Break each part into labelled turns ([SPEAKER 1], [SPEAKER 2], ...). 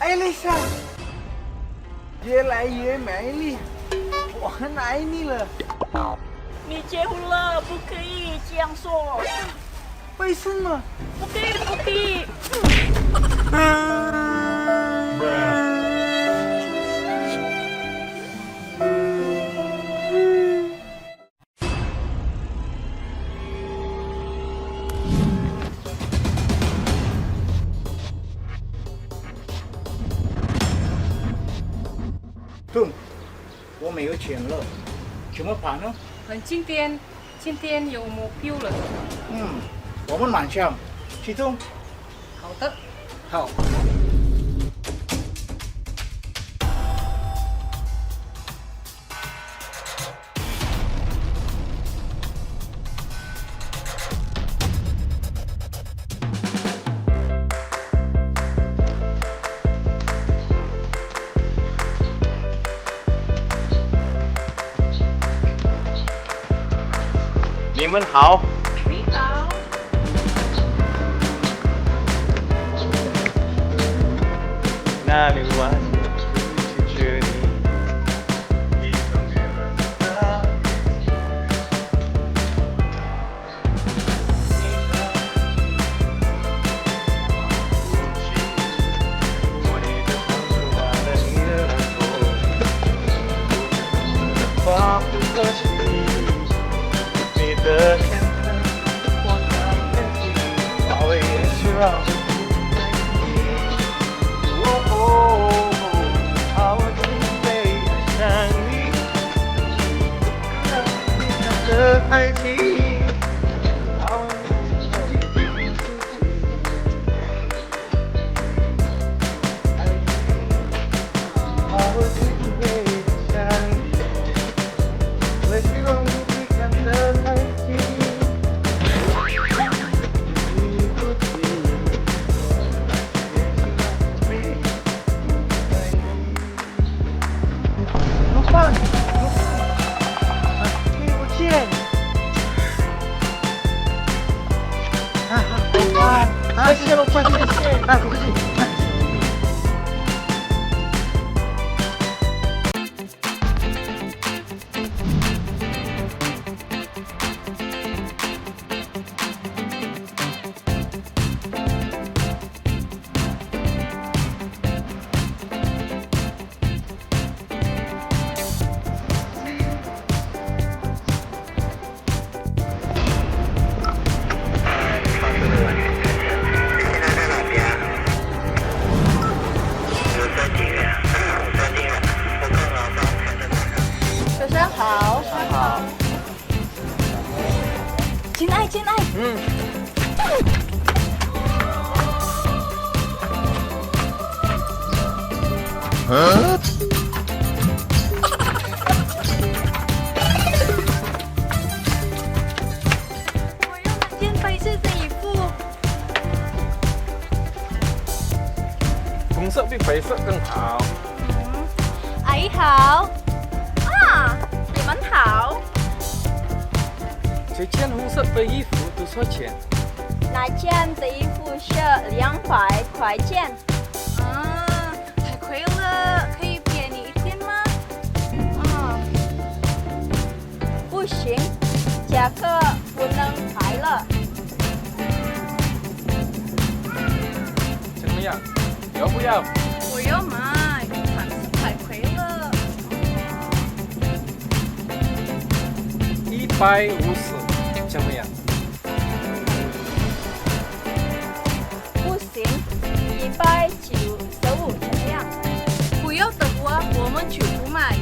[SPEAKER 1] 艾丽莎，越来越美丽，我很爱你了。
[SPEAKER 2] 你结婚了，不可以这样说。
[SPEAKER 1] 为什么？
[SPEAKER 2] 不可以，不可以。
[SPEAKER 1] 顿，我没有钱了，怎么办呢？
[SPEAKER 3] 今天有目标了。
[SPEAKER 1] 我们晚上去动。
[SPEAKER 3] 好的。
[SPEAKER 1] 好。
[SPEAKER 4] 你们好。
[SPEAKER 3] 你好。
[SPEAKER 4] 那里晚去这里，一个女人的我你的手指挽了你的耳朵，放不可惜。你的天真，我看不清，把我也许让好准备爱上你，的爱情。
[SPEAKER 1] 谢谢老板，谢谢。不客气。
[SPEAKER 2] 好，
[SPEAKER 4] 好。
[SPEAKER 2] 亲爱。我要那件白色的衣服。
[SPEAKER 4] 红色比白色更好。
[SPEAKER 2] 阿姨好。你们好。
[SPEAKER 4] 这件红色的衣服多少钱？
[SPEAKER 2] 那件的衣服是200块钱。太贵了，可以便宜一点吗？不行，价格不能开了。
[SPEAKER 4] 怎么样？要不要？
[SPEAKER 2] 我要买，但是太贵了。
[SPEAKER 4] 150，怎么样？
[SPEAKER 2] 不行，195怎么样？不要的话，我们就不买。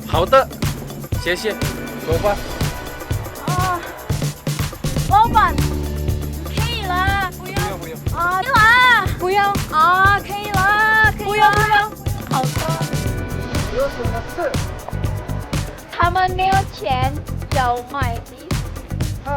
[SPEAKER 4] 好的，谢谢，走吧。
[SPEAKER 2] 老板，可以了，不要
[SPEAKER 4] 不要。
[SPEAKER 2] 可以了，不要可以了，不要，好的。
[SPEAKER 1] 有什么事？
[SPEAKER 2] 他们没有钱就买衣服。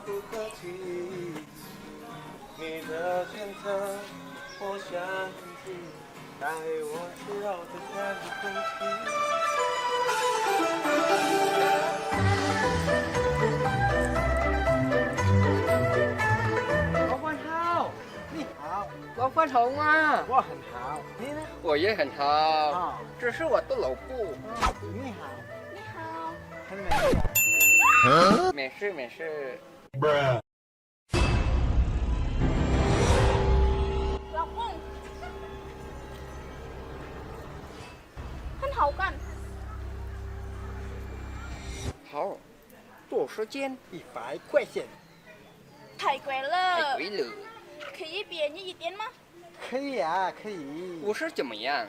[SPEAKER 1] 不客气。
[SPEAKER 3] 不好吗？
[SPEAKER 1] 我很好，你呢？
[SPEAKER 4] 我也很好，
[SPEAKER 1] 啊，
[SPEAKER 4] 这是我的老布。
[SPEAKER 1] 你好，
[SPEAKER 2] 你好。
[SPEAKER 1] 很美啊。
[SPEAKER 4] 没事没事。
[SPEAKER 2] 老公，很好看。
[SPEAKER 4] 好，多少钱？
[SPEAKER 1] 100块钱，
[SPEAKER 2] 太贵
[SPEAKER 4] 太
[SPEAKER 2] 了，
[SPEAKER 4] 贵了。
[SPEAKER 2] 可以便宜一点吗？
[SPEAKER 1] 可以啊，可以。
[SPEAKER 4] 不是怎么样？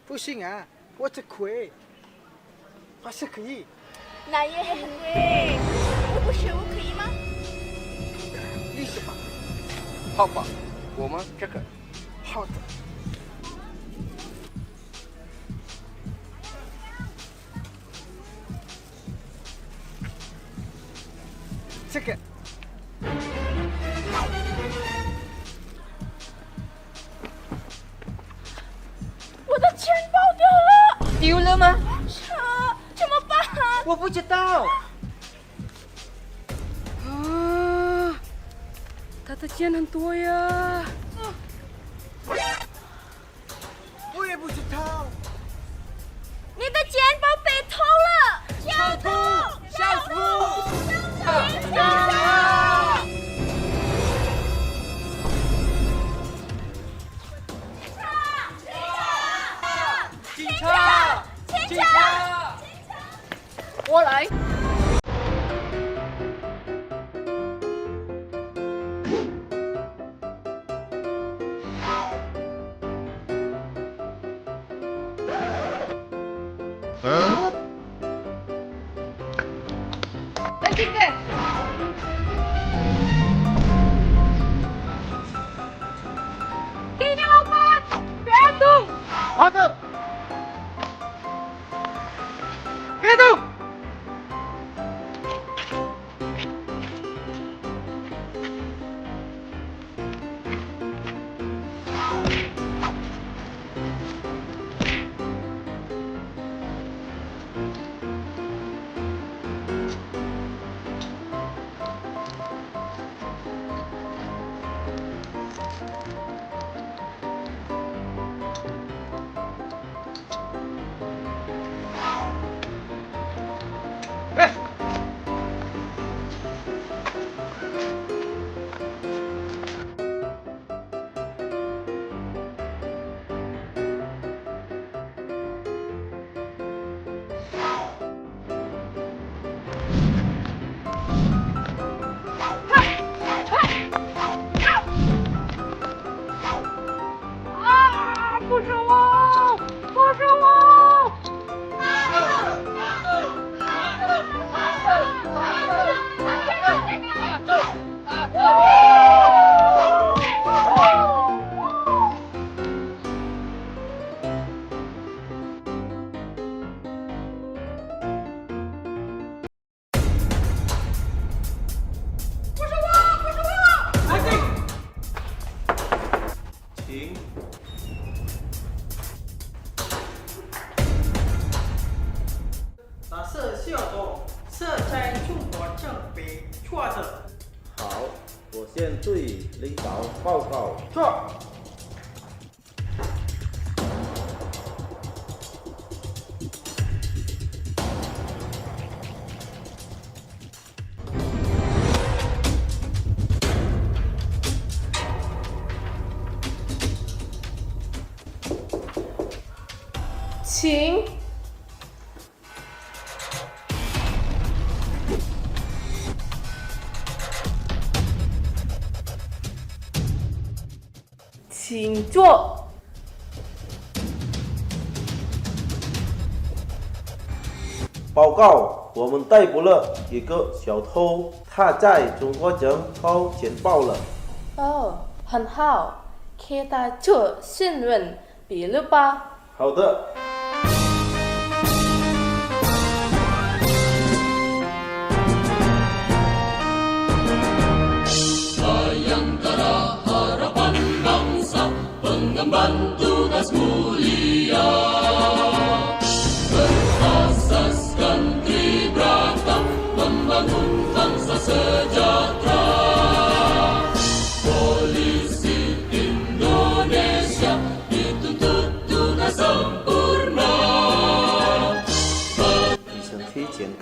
[SPEAKER 1] 不行啊，我吃亏。还是可以。
[SPEAKER 2] 那也很贵。55可以吗？
[SPEAKER 1] 你什么？
[SPEAKER 4] 好吧，我们这个。
[SPEAKER 1] 好的。这个。
[SPEAKER 2] 我的钱包掉了，
[SPEAKER 3] 丢了吗？
[SPEAKER 2] 怎么办？
[SPEAKER 3] 我不知道。啊，他的钱很多呀。
[SPEAKER 1] 我也不知道。
[SPEAKER 2] 你的钱包被偷了！小偷！
[SPEAKER 1] 小偷！
[SPEAKER 2] 警察！
[SPEAKER 3] 警察！警察！我来。来这个。给你老板，别动！
[SPEAKER 1] 好的。
[SPEAKER 3] 别动！不是我，不是我！
[SPEAKER 5] 停！
[SPEAKER 6] 打摄效果，摄在中国正北错的。
[SPEAKER 5] 好，我先对领导报告。
[SPEAKER 6] 错。
[SPEAKER 3] 请。请坐。
[SPEAKER 5] 报告，我们逮捕了一个小偷，他在中国城偷钱包了。
[SPEAKER 7] 哦，很好，给他做新闻笔录吧。
[SPEAKER 5] 好的。
[SPEAKER 8] Pengemban tugas mulia berasaskan tribrata membangun bangsa sejahtera polisi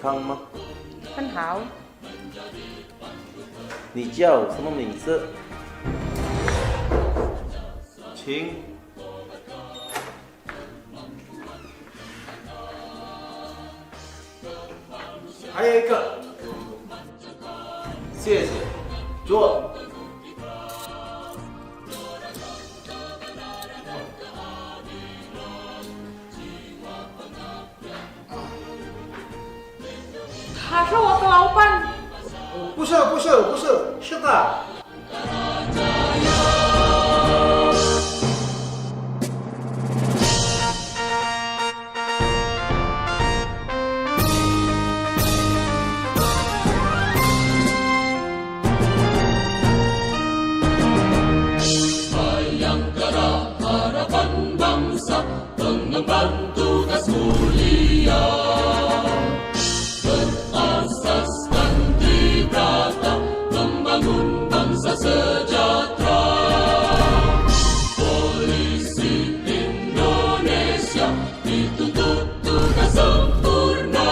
[SPEAKER 5] 康吗？
[SPEAKER 3] 很好。
[SPEAKER 5] 你叫什么名字？请。
[SPEAKER 1] 还有一个，
[SPEAKER 5] 谢谢。坐。
[SPEAKER 6] 他是我的老板。
[SPEAKER 1] 不是，是的。
[SPEAKER 8] Bayangkara harapan bangsa pengembang tugas mulia berasaskan tribrata membangun bangsa sejahtera. Polisi Indonesia dituntut tugas sempurna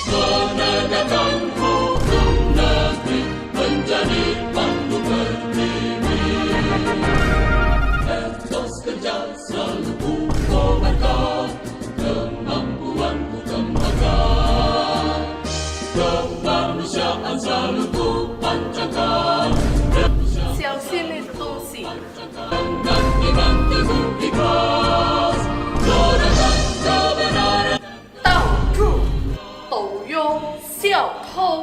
[SPEAKER 8] menegakkan hukum negeri menjadi pandu berdiri. Etos kerja selalu ku kobarkan, kemampuan ku kembangkan, kemanusiaan selalu ku panjangkan.
[SPEAKER 7] 相信你的东西。
[SPEAKER 8] Dan dibantu ku ikhlas, doakan kebenaran.
[SPEAKER 7] 挡住抖拥小偷。